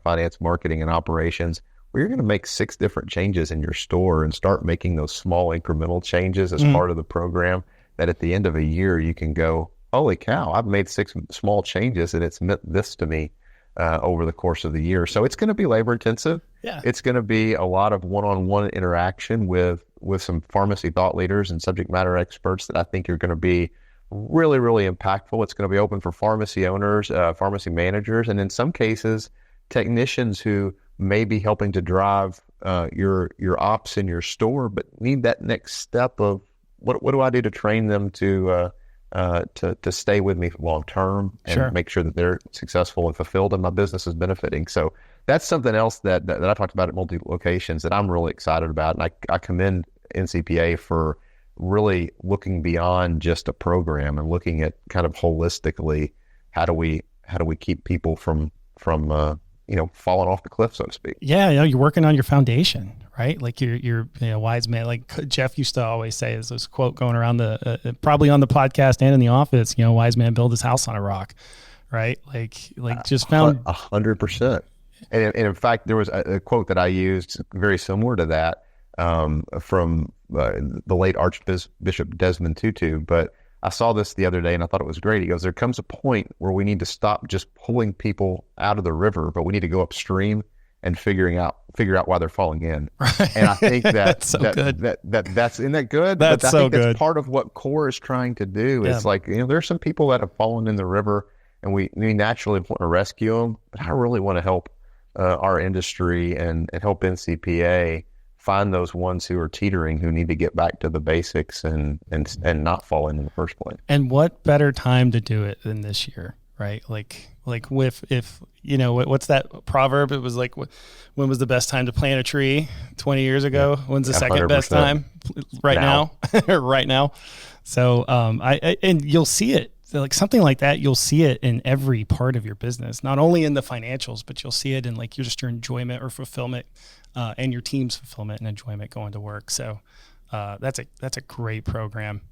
finance, marketing, and operations, where you're going to make 6 different changes in your store and start making those small incremental changes as part of the program, that at the end of a year, you can go, holy cow, I've made 6 small changes and it's meant this to me over the course of the year. So it's going to be labor intensive. Yeah. It's going to be a lot of one-on-one interaction with some pharmacy thought leaders and subject matter experts that I think are going to be really, really impactful. It's going to be open for pharmacy owners, pharmacy managers, and in some cases, technicians who may be helping to drive your ops in your store, but need that next step of what do I do to train them to stay with me long term and make sure that they're successful and fulfilled and my business is benefiting. So that's something else that I talked about at multi locations that I'm really excited about, and I commend NCPA for really looking beyond just a program and looking at kind of holistically, how do we keep people from falling off the cliff, so to speak. Yeah, you're working on your foundation, right? Like you're wise man. Like Jeff used to always say, is this quote going around probably on the podcast and in the office. Wise man build his house on a rock, right? Like just found 100%. And in fact, there was a quote that I used very similar to that from the late Archbishop Desmond Tutu, but I saw this the other day and I thought it was great. He goes, there comes a point where we need to stop just pulling people out of the river, but we need to go upstream and figure out why they're falling in. Right. And I think that's so good. That's isn't that good? That's but I so think good. That's part of what CORE is trying to do. Yeah. It's like, there's some people that have fallen in the river and we naturally want to rescue them, but I really want to help our industry and help NCPA find those ones who are teetering, who need to get back to the basics and not fall in the first place. And what better time to do it than this year, right? Like if what's that proverb? It was like, when was the best time to plant a tree? 20 years ago. Yeah. When's the second 100%. Best time? Right now. Right now. So and you'll see it. So like something like that, you'll see it in every part of your business, not only in the financials, but you'll see it in like your enjoyment or fulfillment. And your team's fulfillment and enjoyment going to work. So that's a great program.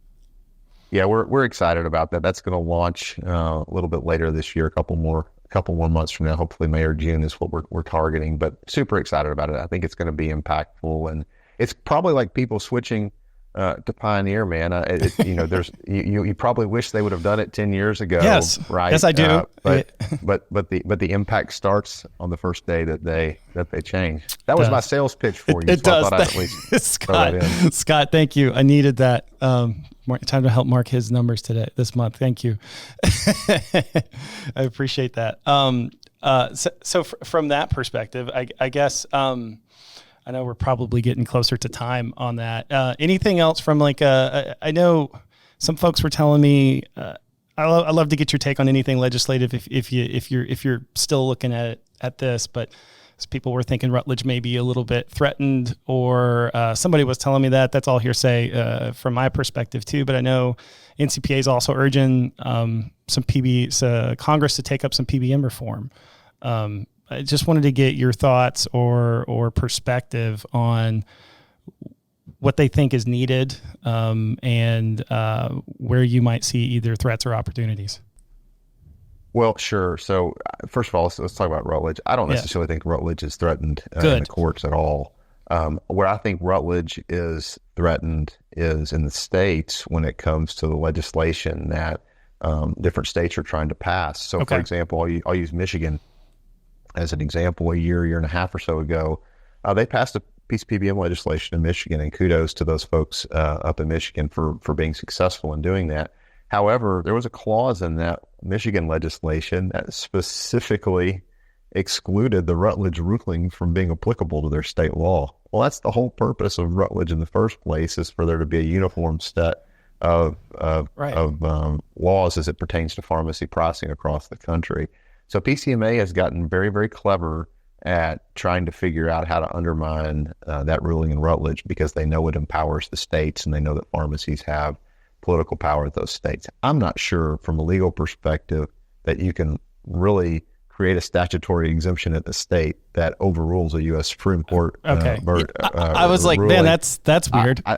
Yeah, we're excited about that. That's going to launch a little bit later this year, a couple more months from now. Hopefully May or June is what we're targeting. But super excited about it. I think it's going to be impactful, and it's probably like people switching to Pioneer, man. There's you probably wish they would have done it 10 years ago. Yes, right. Yes, I do. But the impact starts on the first day that they change. That was my sales pitch for you. It does. Scott, thank you. I needed that. Time to help Mark his numbers this month. Thank you. I appreciate that. So from that perspective, I guess. I know we're probably getting closer to time on that. Anything else from I know some folks were telling me, I love to get your take on anything legislative if you're still looking at this, but people were thinking Rutledge may be a little bit threatened, or somebody was telling me that's all hearsay from my perspective too. But I know NCPA is also urging Congress to take up some PBM reform. I just wanted to get your thoughts or perspective on what they think is needed and where you might see either threats or opportunities. Well, sure. So first of all, let's talk about Rutledge. I don't necessarily think Rutledge is threatened in the courts at all. Where I think Rutledge is threatened is in the states when it comes to the legislation that different states are trying to pass. So, for example, I'll use Michigan as an example. A year and a half or so ago, they passed a piece of PBM legislation in Michigan, and kudos to those folks up in Michigan for being successful in doing that. However, there was a clause in that Michigan legislation that specifically excluded the Rutledge ruling from being applicable to their state law. Well, that's the whole purpose of Rutledge in the first place, is for there to be a uniform set of laws as it pertains to pharmacy pricing across the country. So PCMA has gotten very, very clever at trying to figure out how to undermine that ruling in Rutledge, because they know it empowers the states and they know that pharmacies have political power at those states. I'm not sure from a legal perspective that you can really create a statutory exemption at the state that overrules a U.S. Supreme Court. I was like, ruling. Man, that's weird. I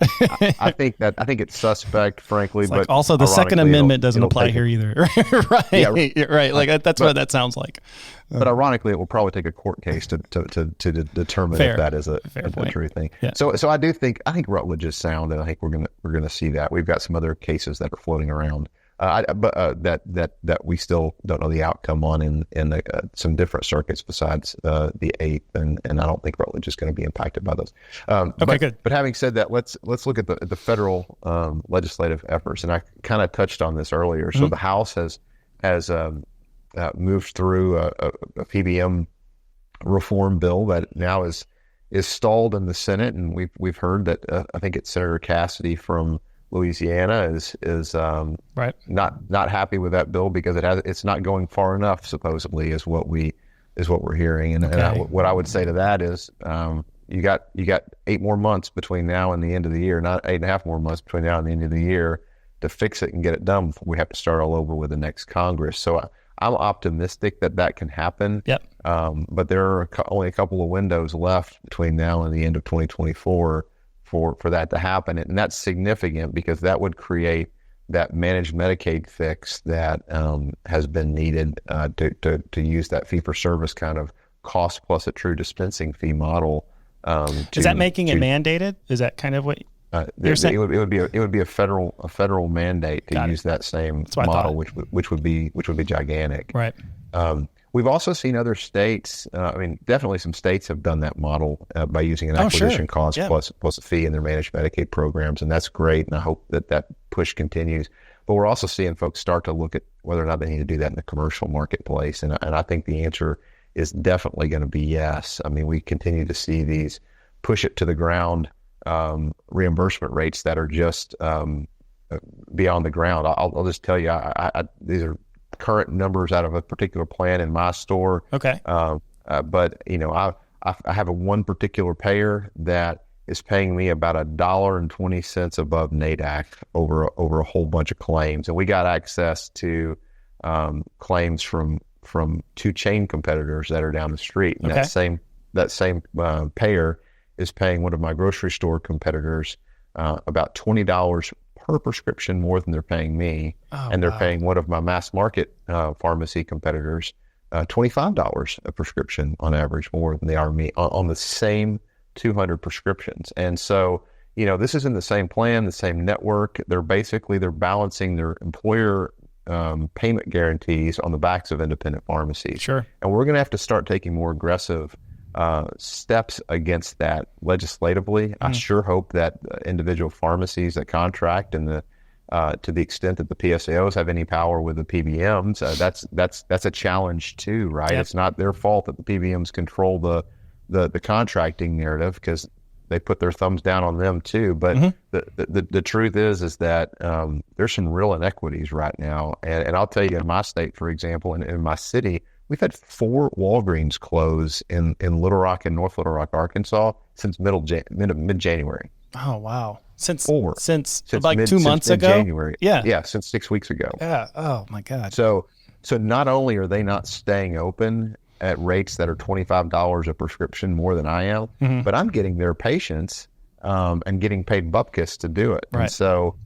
think it's suspect, frankly. But also the Second Amendment doesn't apply here either. Right? Yeah, right. Like that's what that sounds like. But ironically, it will probably take a court case to determine if that is a true thing. Yeah. So I think Rutledge is sound, and I think we're gonna see that. We've got some other cases that are floating around. That we still don't know the outcome on in some different circuits besides the 8th, and I don't think Rutledge is going to be impacted by those. Good. But having said that, let's look at the federal legislative efforts, and I kind of touched on this earlier. So the House has moved through a PBM reform bill that now is stalled in the Senate, and we've heard that I think it's Senator Cassidy from Louisiana is not happy with that bill because it's not going far enough, supposedly, is what we're hearing. And what I would say to that is you got 8 more months between now and the end of the year, not 8.5 more months between now and the end of the year to fix it and get it done before we have to start all over with the next Congress. So I'm optimistic that can happen. Yep. But there are only a couple of windows left between now and the end of 2024 for that to happen. And that's significant because that would create that managed Medicaid fix that has been needed to use that fee-for-service kind of cost plus a true dispensing fee model. Is that making it mandated? Is that kind of what you're saying? It would be a federal mandate to use that same model, which would be gigantic. Right. We've also seen other states. Definitely some states have done that model by using an acquisition cost plus a fee in their managed Medicaid programs, and that's great. And I hope that push continues. But we're also seeing folks start to look at whether or not they need to do that in the commercial marketplace, and I think the answer is definitely going to be yes. I mean, we continue to see these push it to the ground reimbursement rates that are just beyond the ground. I'll just tell you, these are current numbers out of a particular plan in my store. Okay. But I have one particular payer that is paying me about $1.20 above NADAC over a whole bunch of claims, and we got access to claims from 2 chain competitors that are down the street. And that same payer is paying one of my grocery store competitors about $20 per prescription more than they're paying me. And they're paying one of my mass market pharmacy competitors $25 a prescription on average more than they are me on the same 200 prescriptions. And so, this is in the same plan, the same network. They're balancing their employer payment guarantees on the backs of independent pharmacies. Sure. And we're going to have to start taking more aggressive steps against that legislatively. I sure hope that individual pharmacies that contract and to the extent that the PSAOs have any power with the PBMs, that's a challenge too, right? Yep. It's not their fault that the PBMs control the contracting narrative because they put their thumbs down on them too. But the truth is that there's some real inequities right now. And I'll tell you, in my state, for example, in my city, we've had 4 Walgreens close in Little Rock and North Little Rock, Arkansas since mid-January. Oh, wow. Since 4. Since like 2 months ago? January. Yeah, since 6 weeks ago. Yeah. Oh, my God. So not only are they not staying open at rates that are $25 a prescription more than I am, but I'm getting their patients and getting paid bupkis to do it. Right. And so,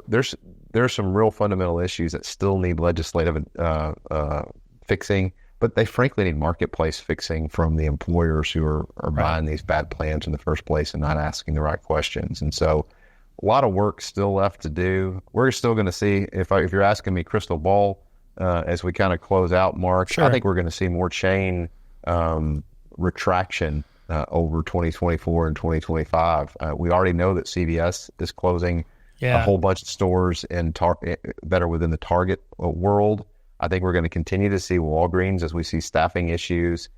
there's some real fundamental issues that still need legislative fixing, but they frankly need marketplace fixing from the employers who are buying these bad plans in the first place and not asking the right questions. And so a lot of work still left to do. We're still going to see, if you're asking me crystal ball, as we kind of close out, Mark, sure. I think we're going to see more chain retraction over 2024 and 2025. We already know that CVS is closing a whole bunch of stores that are within the Target world. I think we're going to continue to see Walgreens, as we see staffing issues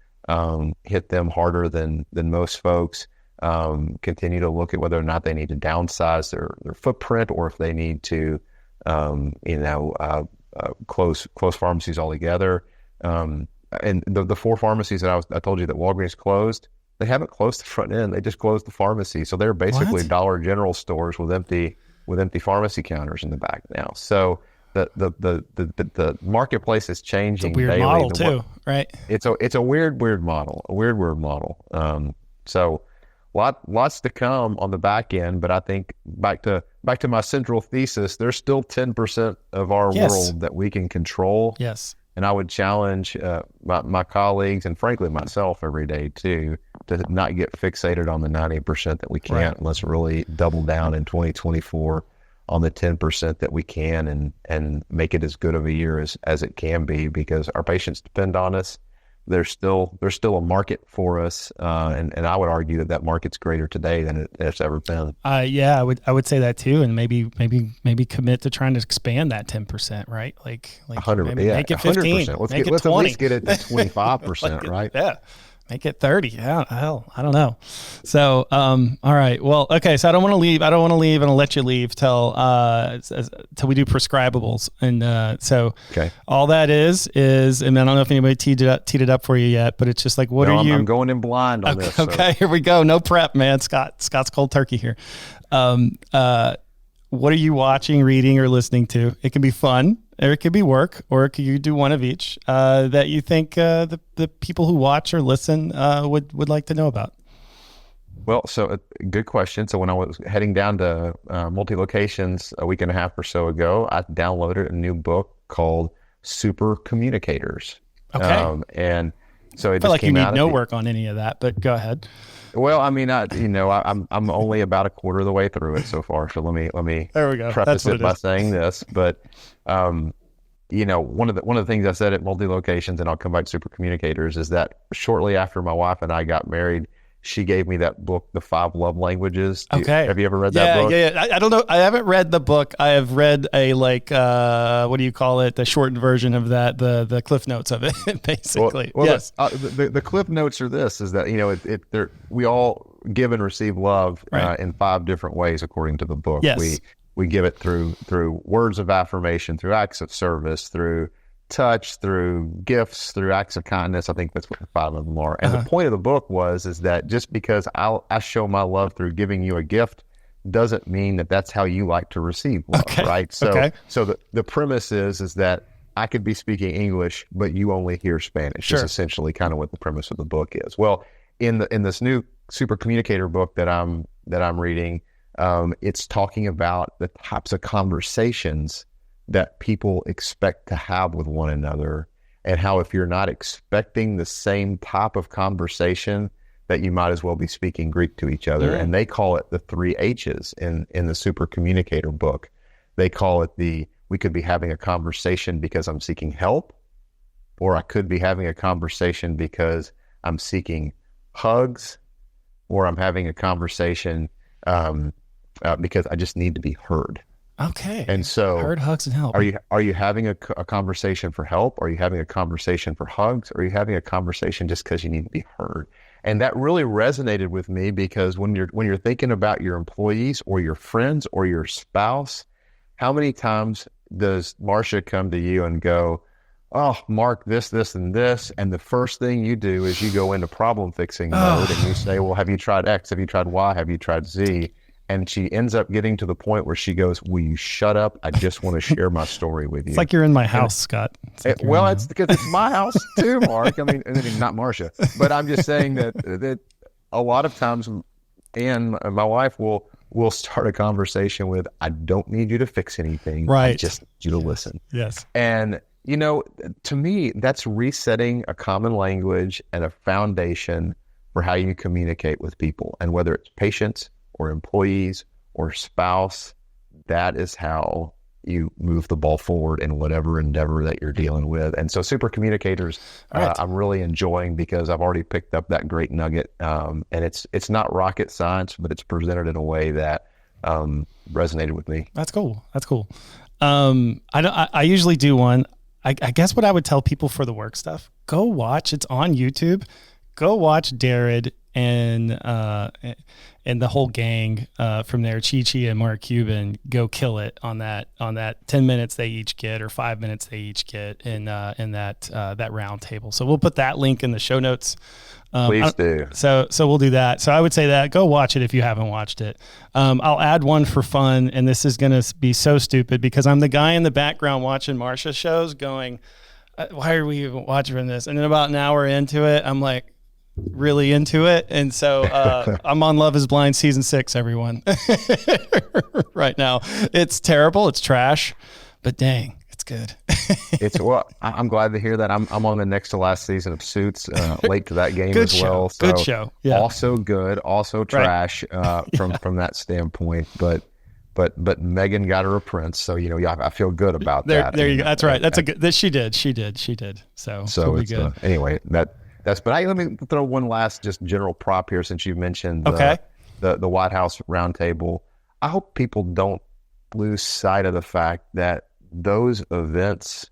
hit them harder than most folks, continue to look at whether or not they need to downsize their footprint or if they need to, close pharmacies altogether. And the 4 pharmacies that I told you that Walgreens closed, they haven't closed the front end. They just closed the pharmacy. So they're basically Dollar General stores with empty pharmacy counters in the back now. So the marketplace is changing. It's a weird daily. model too, right? It's a weird model. So lots to come on the back end, but I think back to my central thesis, there's still 10% of our world that we can control. Yes. And I would challenge my colleagues and frankly myself every day too, to not get fixated on the 90% that we can't. Let's really double down in 2024 on the 10% that we can and make it as good of a year as it can be, because our patients depend on us. There's still a market for us, and I would argue that market's greater today than it's ever been. I would say that too, and maybe commit to trying to expand that 10%, right? Like 100%, make it 15, 100%. Make it let's 20. at least get it to 25%, right? Yeah. Make it 30. Yeah, hell, I don't know. So, all right. Well, okay. So I don't want to leave. And I'll let you leave till we do prescribables. And so okay. All that is, and I don't know if anybody teed it up for you yet, but it's just like, I'm going in blind on this. Okay, here we go. No prep, man. Scott's cold turkey here. What are you watching, reading, or listening to? It can be fun, or it could be work, or you do one of each that you think the people who watch or listen would like to know about. Well, so good question. So when I was heading down to multi-locations a week and a half or so ago, I downloaded a new book called Super Communicators. Okay. And so it I feel just like came you out need no work on any of that, but go ahead. Well, I mean, I'm only about a quarter of the way through it so far. So let me there we go. preface it by saying this, but one of the things I said at multi-locations, and I'll come back to Super Communicators, is that shortly after my wife and I got married, she gave me that book, The 5 Love Languages. Have you ever read that book? Yeah. I don't know. I haven't read the book. I have read what do you call it? The shortened version of that, the Cliff Notes of it, basically. Well, yes. The Cliff Notes are this, is that, we all give and receive love in 5 different ways, according to the book. Yes. We give it through words of affirmation, through acts of service, through touch, through gifts, through acts of kindness. I think that's what the 5 of them are. And the point of the book is that just because I show my love through giving you a gift doesn't mean that that's how you like to receive love, right? So the premise is that I could be speaking English, but you only hear Spanish. Sure. Is essentially kind of what the premise of the book is. Well, in this new Super Communicator book that I'm reading, it's talking about the types of conversations that people expect to have with one another, and how if you're not expecting the same type of conversation, that you might as well be speaking Greek to each other. And they call it the 3 H's in the Super Communicator book. They call it we could be having a conversation because I'm seeking help, or I could be having a conversation because I'm seeking hugs, or I'm having a conversation because I just need to be heard. Okay. And so, heard, hugs, and help. Are you having a conversation for help? Are you having a conversation for hugs? Or are you having a conversation just because you need to be heard? And that really resonated with me, because when you're thinking about your employees or your friends or your spouse, how many times does Marcia come to you and go, "Oh, Mark, this, and this," and the first thing you do is you go into problem fixing mode and you say, "Well, have you tried X? Have you tried Y? Have you tried Z?" And she ends up getting to the point where she goes, "Will you shut up? I just want to share my story with you." It's like you're in my house, Scott. It's because it's my house too, Mark. I mean, not Marcia, but I'm just saying that a lot of times, and my wife will start a conversation with, "I don't need you to fix anything. Right. I just need you to listen." Yes. And to me, that's resetting a common language and a foundation for how you communicate with people, and whether it's patients or employees or spouse, that is how you move the ball forward in whatever endeavor that you're dealing with. And so Super Communicators, I'm really enjoying, because I've already picked up that great nugget. And it's not rocket science, but it's presented in a way that resonated with me. That's cool. I usually do one. I guess what I would tell people for the work stuff, go watch, it's on YouTube. Go watch Darren and the whole gang from there, Chi and Mark Cuban, go kill it on that 10 minutes they each get, or 5 minutes they each get in that roundtable. So we'll put that link in the show notes. Please do. So we'll do that. So I would say that go watch it if you haven't watched it. I'll add one for fun, and this is going to be so stupid, because I'm the guy in the background watching Marcia shows going, why are we even watching this? And then about an hour into it, I'm like, really into it. And so I'm on Love is Blind season 6, everyone. Right now. It's terrible. It's trash, but dang, it's good. I'm glad to hear that. I'm on the next to last season of Suits, late to that game good as show. well. So good show. Yeah. Also good, also trash, from that standpoint. But Megan got her a prince, so I feel good about that. There you go. That's right. That's a good. She did. So it's good. Anyway, let me throw one last just general prop here, since you mentioned the White House Roundtable. I hope people don't lose sight of the fact that those events,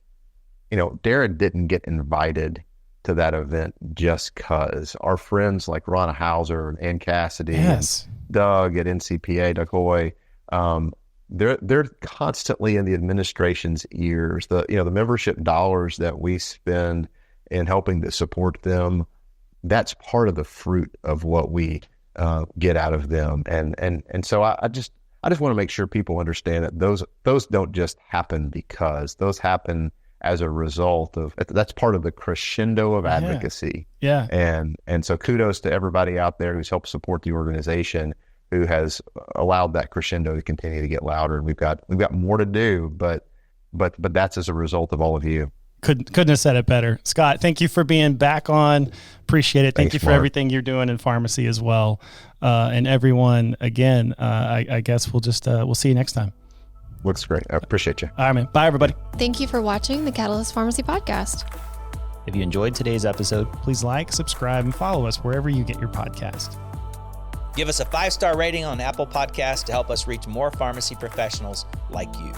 Darren didn't get invited to that event just cause. Our friends like Ronna Hauser and Ann Cassidy Yes. and Doug at NCPA, Doug Hoy, they're constantly in the administration's ears. The membership dollars that we spend in helping to support them, that's part of the fruit of what we get out of them. And so I just want to make sure people understand that those don't just happen because those happen as a result of, that's part of the crescendo of advocacy. Yeah. And so kudos to everybody out there who's helped support the organization, who has allowed that crescendo to continue to get louder. And we've got more to do, but that's as a result of all of you. Couldn't have said it better. Scott, thank you for being back on. Appreciate it. Thank you for Mark. everything you're doing in pharmacy as well. And everyone, again, I guess we'll see you next time. Looks great. I appreciate you. All right, man. Bye, everybody. Thank you for watching the Catalyst Pharmacy Podcast. If you enjoyed today's episode, Please like, subscribe, and follow us wherever you get your podcast. Give us a 5-star rating on Apple Podcasts to help us reach more pharmacy professionals like you.